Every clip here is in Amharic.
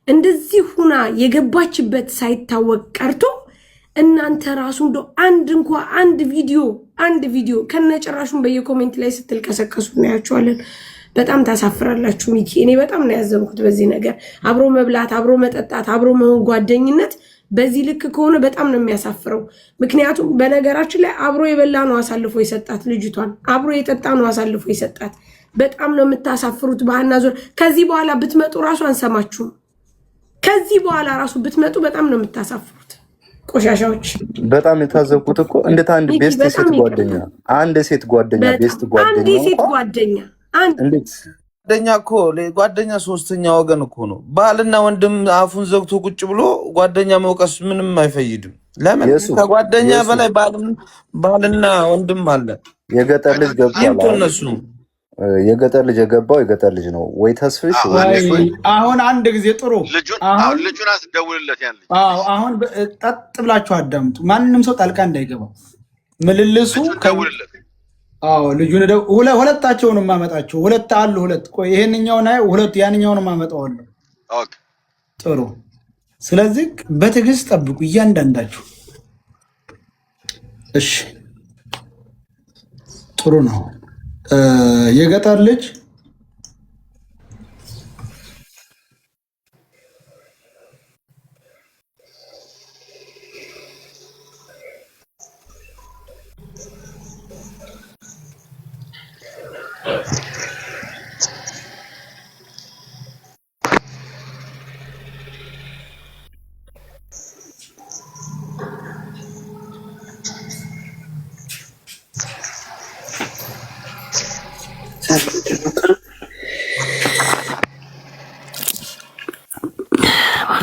እንደዚህ ሁና የገባችበት ሳይታወቅ ቀርቶ እናንተ ራሱ እንደው አንድ ቪዲዮ ከነጭራሹን በየኮሜንት ላይ ስትልከሰከሱ እናያችኋለን። በጣም ታሳፍራላችሁ ሚኪ። እኔ በጣም ነው ያዘንኩት በዚህ ነገር። አብሮ መብላት፣ አብሮ መጠጣት፣ አብሮ መሆን ጓደኝነት በዚህ ልክ ከሆነ በጣም ነው የሚያሳፍረው። ምክንያቱም በነገራችን ላይ አብሮ የበላ ነው አሳልፎ የሰጣት ልጅቷን፣ አብሮ የጠጣ ነው አሳልፎ የሰጣት። በጣም ነው የምታሳፍሩት። ባህና ዞር ከዚህ በኋላ ብትመጡ ራሱ አንሰማችሁም። ከዚህ በኋላ ራሱ ብትመጡ በጣም ነው የምታሳፍሩት ቆሻሻዎች። በጣም የታዘብኩት እኮ እንዴት አንድ ቤስት ሴት ጓደኛ ቤስት ጓደኛ እንዴት ጓደኛ እኮ ጓደኛ ሶስተኛ ወገን እኮ ነው። ባልና ወንድም አፉን ዘግቶ ቁጭ ብሎ ጓደኛ መውቀስ ምንም አይፈይድም። ለምን ከጓደኛ በላይ ባልና ወንድም አለ። የገጠር ልጅ ገብቷል። እነሱ የገጠር ልጅ የገባው የገጠር ልጅ ነው ወይ ተስፍሽ? አሁን አንድ ጊዜ ጥሩ ልጁን አስደውልለት። ያን ልጅ አሁን ጠጥ ብላችሁ አዳምጡ። ማንንም ሰው ጣልቃ እንዳይገባ ምልልሱ ደውልለት። ልጁን ሁለታቸውን ማመጣቸው ሁለት አሉ። ሁለት ቆይ ይሄንኛውን ሁለት ያንኛውን ማመጣዋለሁ። ኦኬ ጥሩ። ስለዚህ በትዕግስት ጠብቁ እያንዳንዳችሁ። እሺ ጥሩ ነው። የገጠር ልጅ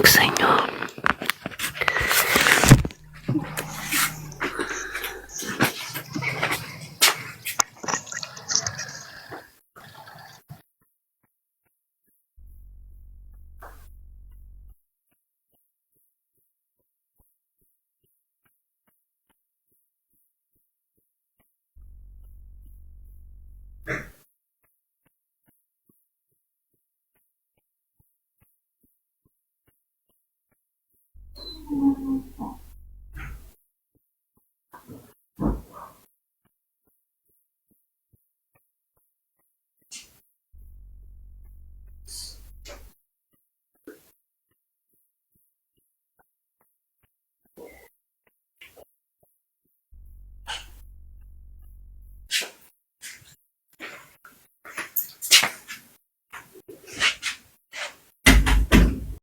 ማክሰኞ